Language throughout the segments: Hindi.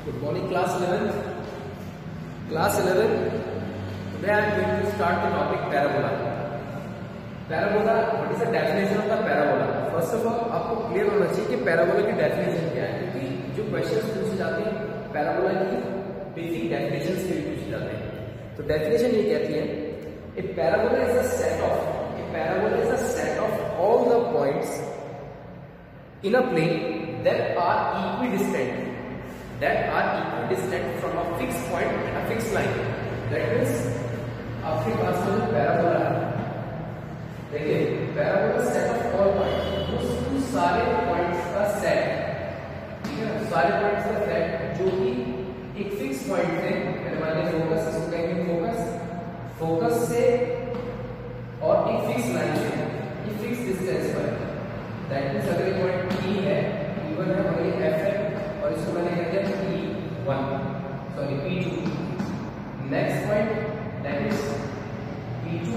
Good morning, class 11th. Class 11. Today I am going to start the topic parabola. Parabola. What is the definition of the parabola? First of all, आपको clear होना चाहिए कि parabola की definition क्या है, क्योंकि जो questions पूछे जाते हैं parabola की basic definitions के लिए पूछे जाते हैं. तो definition ये कहती है, a parabola is a set of all the points in a plane that are equidistant from a fixed point and a fixed line. That means आपके पास में पैराबोला है, देखिए parabola set of all points, उस सारे पॉइंट्स का सेट, ठीक है, सारे पॉइंट्स का सेट जो कि एक फिक्स पॉइंट से, मैंने मान लिया फोकस, इसको कहेंगे फोकस से और एक फिक्स लाइन से, ये फिक्स डिस्टेंस पर है. दैट मींस अगर ये पॉइंट P है, P1 है और ये F है और इसको मैंने कह दिया P2. Next point that is P2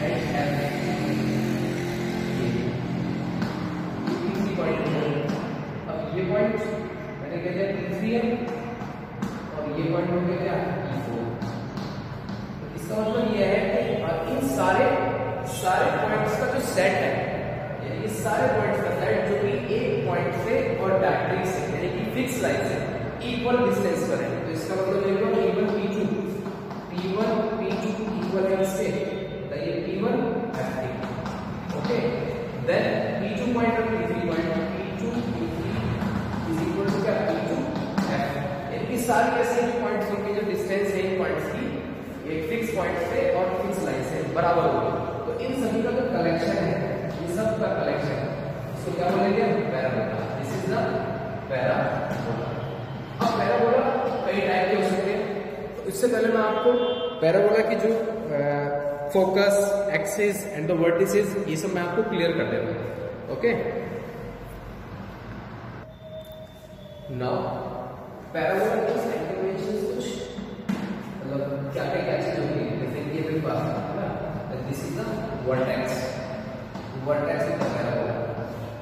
and F. तीसरी पॉइंट है. अब ये पॉइंट मैंने कह दिया P3 है और ये पॉइंट हो गया क्या P4. तो इसका मतलब ये है कि इन सारे पॉइंट्स का जो सेट है, यानी ये सारे पॉइंट्स का सेट जो कि एक पॉइंट से और डायरेक्ट्रिक्स से, यानी कि फिक्स लाइन से इक्वल डिस्टेंस पर है. तो इसका मतलब ये होगा P1 P2 इक्वल है इससे, तो ये P1 F3. Okay, then P2 point और P3 point, P2 P3 is equal to क्या P2 F. यानी सारी ऐसे पॉइंट्स उनकी जो डिस्टेंस है इन पॉइंट्स की एक फिक्स पॉइंट से और फिक्स लाइन से बराबर होगी. तो इन सभी का जो कलेक्शन है, ये सब का कलेक्शन, इसको क्या बोलेंगे parabola. This is the parabola. अब पैराबोला कई टाइप के हो सकते हैं. तो इससे पहले मैं आपको पैराबोला की जो focus, axis and the vertices, ये सब मैं आपको क्लियर कर देता हूं. ओके, नाउ पैराबोला की साइड कुछ मतलब क्या चीज होगी, जैसे ये भी बात है ना. This is the vertex of the parabola.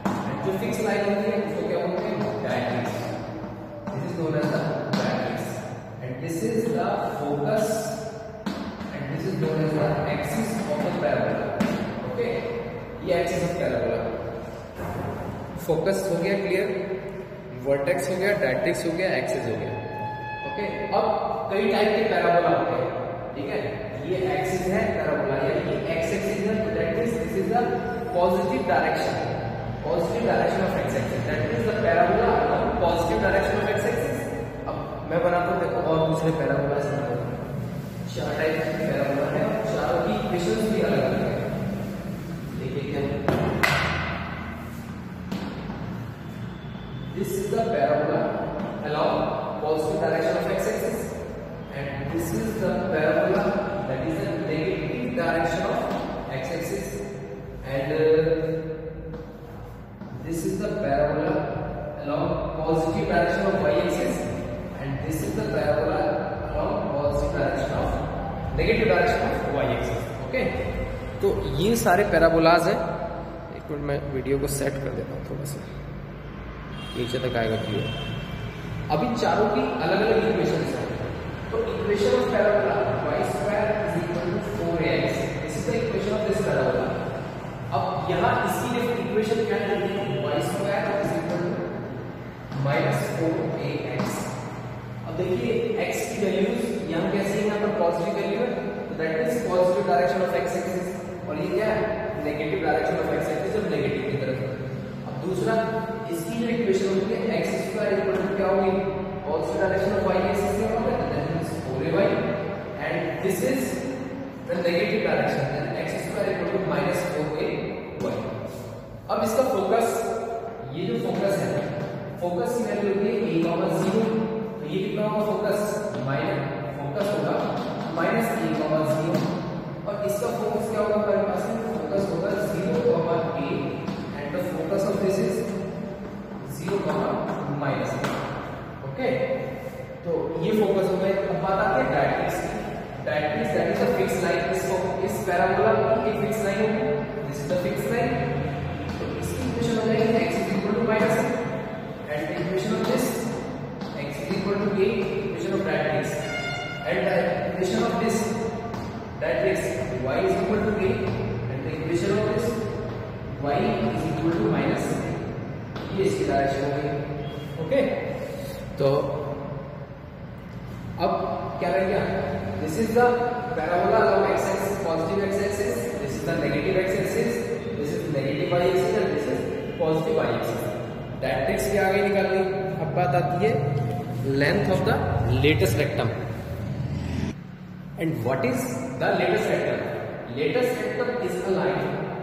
And जो फिक्स लाइन होती है उसको क्या बोलते हैं directrix. This is known as the directrix. And this is the focus and this is known as the axis of the parabola. Okay, ये एक्सिस ऑफ पैराबोला. फोकस हो गया क्लियर, वर्टेक्स हो गया, डायरेक्ट्रिक्स हो गया, एक्सिस हो गया. ओके, अब कई टाइप के पैराबोला होते हैं, ठीक है. ये एक्सिस है पैराबोला, यानी ये एक्स एक्सिस है, तो that means this is the positive direction of x axis. That means the parabola along positive direction of x axis. अब मैं बनाता हूं, देखो और दूसरे पैराबोला से. चार टाइप के पैराबोला है, चारों की इक्वेशंस भी अलग अलग है. देखिए क्या, this is the parabola along positive direction of x-axis, and this is the parabola that is the negative direction of x-axis, and this is the parabola along positive direction of y-axis, and this is the parabola along positive direction of negative direction of y-axis. Okay, तो ये सारे पैराबोलाज हैं. एक मिनट मैं वीडियो को सेट कर देता हूँ, थोड़ा सा नीचे तक आएगा क्लियर. अभी चारों की अलग अलग इक्वेशंस हैं. तो equation of parabola y² is equal to 4ax. This is the equation of this parabola. अब यहाँ इसकी इक्वेशन क्या है, y² is equal to -4ax. अब देखिए x की वैल्यूज यहाँ कैसे है, यहाँ पर पॉजिटिव वैल्यू है, तो that means positive direction of x axis, और ये क्या है negative direction of x axis, और नेगेटिव की तरफ. अब दूसरा, इसकी जो इक्वेशन होती है x² इक्वल टू क्या होगी, positive direction of y axis में होगा, that means 4ay, and this is the negative direction, then x² equal to -4ay. अब इसका फोकस, ये जो फोकस है, फोकस की वैल्यू होती है a, 0. तो ये कितना होगा फोकस, फोकस होगा -a, 0, और इसका फोकस क्या होगा हमारे पास में, फोकस होगा 0, a, and the focus of this is 0, -a. Okay, तो ये फोकस हो गए. अब बात आती है डायरेक्ट्रिक्स की. Directrix that is a fix line. इस पैराबोला की एक फिक्स लाइन होगी, this is the fix line. तो इसकी इक्वेशन हो जाएगी x is equal to -a, and equation of this matrix y is equal to a and the equation of this y is equal to minus a, ये इसकी डायरेक्शन हो गई। ओके, तो अब क्या रह गया? This is the parabola along x axis, positive x axis, this is the negative x axis, this is negative y axis and this is positive y axis। Directrix क्या आगे निकाल ली। अब बात आती है length of the latus rectum. And what is the latest rectum? Latus rectum is a line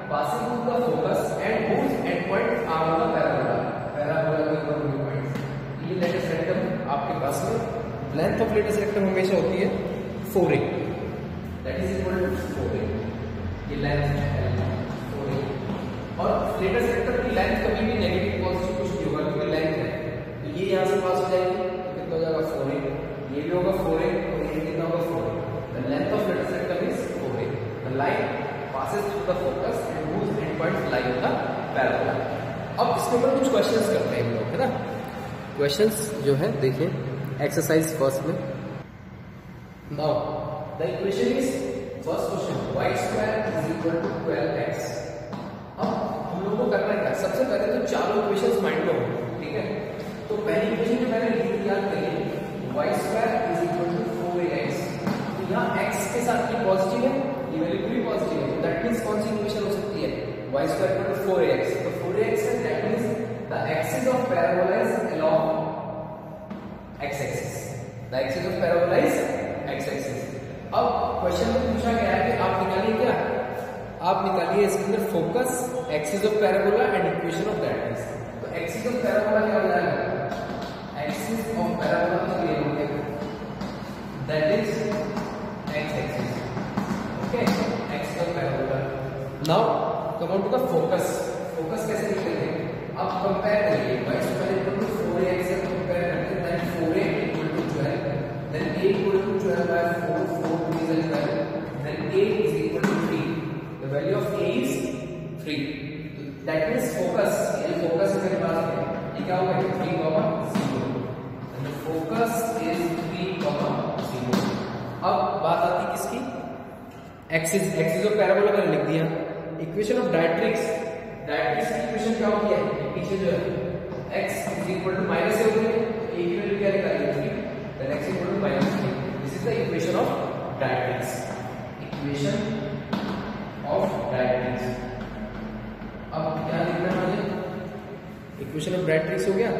passing through the focus and whose endpoints are on the parabola के ऊपर पॉइंट्स। ये लेटेस्ट रेक्टम आपके पास में लेंथ ऑफ लेटेस्ट रेक्टम हमेशा होती है 4a, that is equal to 4a। ये लेंथ है 4a और लेटेस्ट रेक्टम की लेंथ कभी भी नेगेटिव पॉजिटिव कुछ नहीं होगा क्योंकि लेंथ है। तो ये यहां से पास हो जाएगी तो कितना हो जाएगा 4a, ये भी होगा 4a और ये कितना होगा 4a। The length of latus rectum is 4a। The line passes through the focus and whose endpoints lie on the parabola। अब इसके ऊपर कुछ क्वेश्चंस करते हैं हम लोग, है ना। क्वेश्चंस जो है देखिए एक्सरसाइज फर्स्ट में। Now the equation is first question y square is equal to 12x। अब हम लोगों को करना क्या? सबसे पहले तो चारों इक्वेशंस माइंड में हो, ठीक है। तो पहली इक्वेशन जो मैंने लिखी याद करिए y square is equal to 4ax। तो यहाँ x के साथ ये पॉजिटिव है, ये वैल्यू पूरी पॉजिटिव है, दैट मींस कौन सी इक्वेशन हो सकती है? y square equal to 4ax। तो 4ax है, that means the axis of parabola is along x axis. The axis of parabola is x axis. अब क्वेश्चन में पूछा गया है कि आप निकालिए क्या? आप निकालिए इसके अंदर focus, axis of parabola and equation of that is. तो एक्सिस ऑफ पैराबोला क्या हो जाएगा? एक्सिस ऑफ पैराबोला तो ये हो गया, that is x axis. Okay, axis of parabola. Now come on to the focus. Focus कैसे निकलेंगे? अब कंपेयर करिए y square equal to 4ax से कंपेयर करते हैं, then 4a equal to 12, then a equal to 12 by 4, 4 is 12, then a is equal to 3. The value of a is 3. That means focus, ये focus मेरे पास है, ये क्या होगा? 3, 0. And the focus is 3, 0. अब बात आती किसकी? एक्सिस ऑफ पैराबोला मैंने लिख दिया। इक्वेशन ऑफ डायरेक्ट्रिक्स, डायरेक्ट्रिक्स की इक्वेशन क्या होती है? पीछे जो है x is equal to minus से होती है, a की वैल्यू क्या निकालिए 3, then x equal to -3। This is the equation of directrix. Equation of directrix. अब क्या लिखना है मुझे? इक्वेशन ऑफ डायरेक्ट्रिक्स हो गया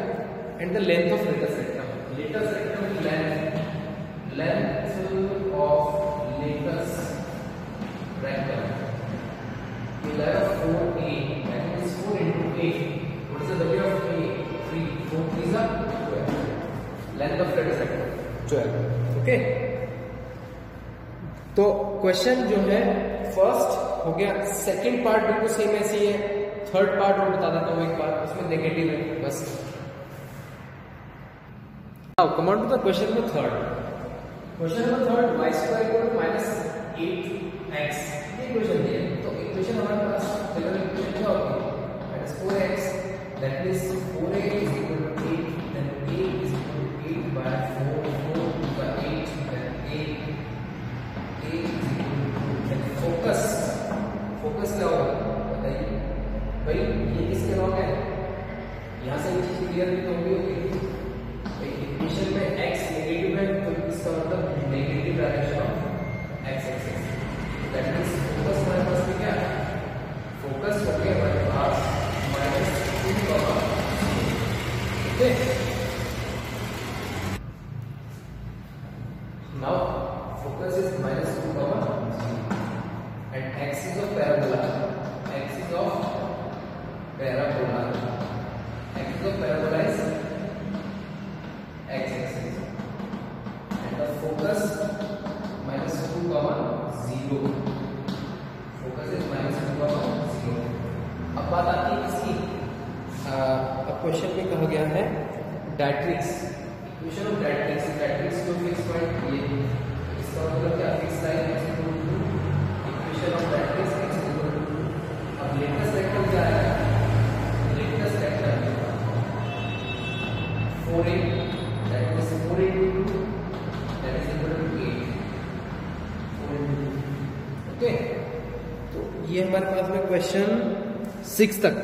and the length of latus rectum. Latus rectum की length of latus rectum will have 4a, that means 4 into a. What is the value of a? 3. 4 3 is 12. Length of latest rectum 12. Okay. तो क्वेश्चन जो है फर्स्ट हो गया, सेकंड पार्ट बिल्कुल सेम ऐसी है, थर्ड पार्ट और बता देता हूँ एक बार, उसमें नेगेटिव है बस। Now come on to the question number third. Question number third y square equal to -8x ये इक्वेशन दी है। तो इक्वेशन हमारे पास जनरल इक्वेशन क्या होगी? That is 4x, that means 4a is equal to 8, then a is equal to 8 by 4, 4 by 8, then a is equal to, then focus क्या होगा बताइए भाई? ये किसके लॉग है? यहां से ये चीज क्लियर भी तो होगी। इक्वेशन में x नेगेटिव है तो इसका मतलब negative direction of x axis. That means focus हमारे पास में क्या है? फोकस हो गया हमारे पास -2, okay. Now focus is -2, and axis of parabola, axis of parabola is x axis and the focus -2, 0. Focus is -2, 0. अब बात आती है इसकी, अब क्वेश्चन में कहा गया है directrix. Equation of directrix, directrix को फिक्स पॉइंट ये, इसका मतलब क्या? Fix line x equal to equation of directrix x equal to. अब लेटेस्ट रेक्टम क्या है? Latus rectum 4a, that is 4 into 2, that is equal to 8. Okay, तो ये हमारे पास में क्वेश्चन 6 तक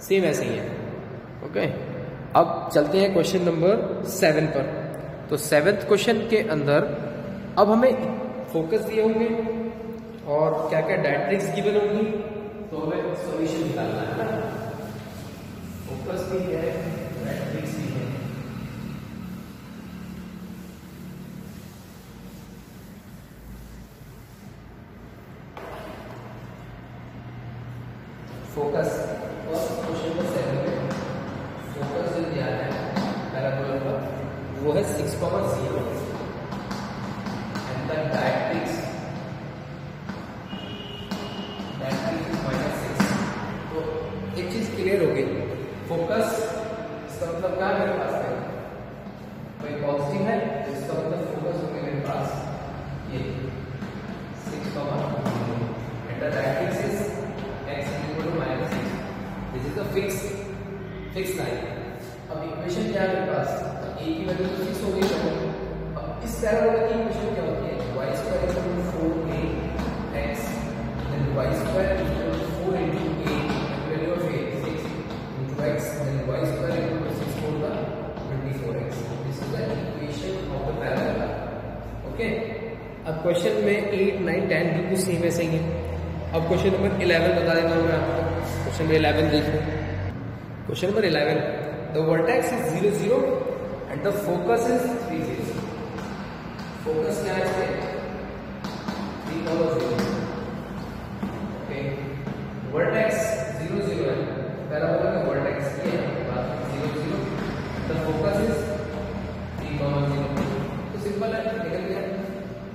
सेम ऐसे ही है। ओके, अब चलते हैं क्वेश्चन नंबर 7 पर। तो 7th क्वेश्चन के अंदर अब हमें फोकस दिए होंगे और क्या क्या डायरेक्ट्रिक्स गिवन होंगी, तो हमें सॉल्यूशन निकालना है ना। फोकस भी है, डायरेक्ट्रिक्स भी है। फोकस क्वेश्चन नंबर 7 में फोकस जो दिया है पैराबोला का वो है 6,0 एंड द डायरेक्ट्रिक्स -6। तो एक चीज क्लियर हो गई, फोकस इसका मतलब क्या है मेरे पास में कोई पॉजिटिव है, तो इसका मतलब फोकस हो गया मेरे पास ये 6,0 and the directrix is -6। This is the fix line. अब इक्वेशन क्या है मेरे पास, a की वैल्यू तो फिक्स हो गई है। अब इस पैराबोला की इक्वेशन क्या होती है, y² 4ax then y² 4 into a value of a 6 into x then y² 6 4 का 24x। This is the equation of the parabola. Okay, अब क्वेश्चन में 8 9 10 बिल्कुल सेम ऐसे ही है। अब क्वेश्चन नंबर 11 बता देता हूँ मैं आपको। क्वेश्चन नंबर 11 देखो। Question number 11, the vertex is 0 0 and the focus is 3 0। Focus क्या है इसमें 3,0। ओके, वर्टेक्स 0 0 है, पैराबोला का वर्टेक्स ये है 0 0, द फोकस इज 3,0। तो सिंपल है, निकल गया।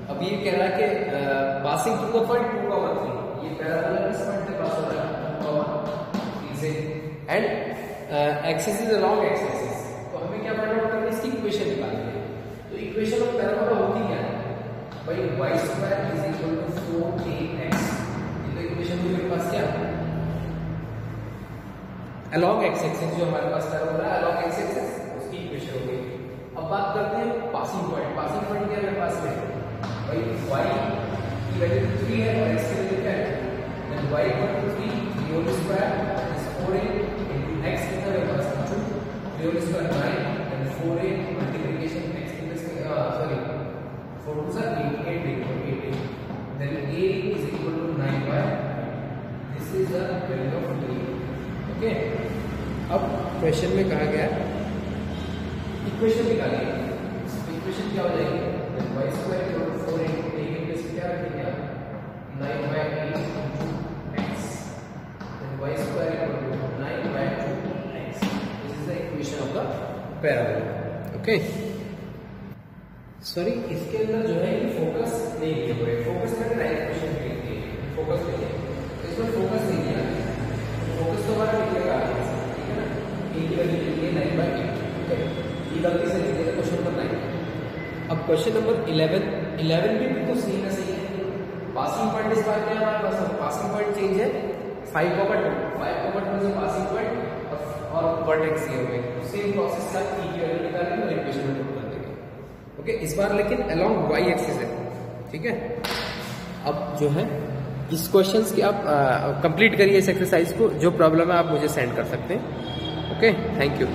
अब ये कह रहा है कि पासिंग थ्रू द पॉइंट 2,3, ये पैराबोला किस पॉइंट पे पास हो रहा है 2,3 से, and axis is along x axis. तो हमें क्या फाइंड आउट करना है, इसकी इक्वेशन निकालनी है। तो इक्वेशन ऑफ पैराबोला होती क्या है भाई, y² = 4ax। ये तो इक्वेशन में मेरे पास क्या अलोंग एक्स एक्सिस, जो हमारे पास पैराबोला है अलोंग एक्स एक्सिस, उसकी इक्वेशन हो गई। अब बात करते हैं पासिंग पॉइंट। पासिंग पॉइंट क्या है मेरे पास में भाई, y की वैल्यू 3 है और x की वैल्यू क्या है, then y = 3 3 square is 4a into x कितना मेरे पास 2 3 square 9 and 4a multiplication x की sorry 4 2 8 8 then a is equal to 9 by this is the value of a। Okay, अब क्वेश्चन में कहा गया इक्वेशन निकालिए। इक्वेशन क्या हो जाएगी, then y² = 4 into a के प्लेस क्या रखेंगे आप 9 by 8 into x then y² = 9 by 2x। this is the equation of the parabola। Okay, sorry इसके अंदर जो है ये फोकस नहीं दिए हुए, फोकस मैंने राइट क्वेश्चन पे लिख दिए, फोकस नहीं है, इसमें फोकस नहीं दिया, फोकस तो हमारा निकलेगा आगे से, ठीक है ना। a की वैल्यू लिखिए 9 by 8। ओके, ये गलती से लिख दिया क्वेश्चन नंबर 9। अब क्वेश्चन नंबर 11 भी बिल्कुल सही है, सही है। पासिंग पॉइंट इस बार क्या है हमारे पास, पासिंग पॉइंट चेंज है 5,2 से पासिंग पॉइंट और वर्टेक्स ये हो गए। सेम प्रोसेस का e की वैल्यू निकालेंगे और इक्वेशन में पुट कर देंगे। ओके, इस बार लेकिन अलोंग y एक्सिस है, ठीक है। अब जो है इस क्वेश्चंस की आप कंप्लीट करिए इस एक्सरसाइज को, जो प्रॉब्लम है आप मुझे सेंड कर सकते हैं। Okay, thank you.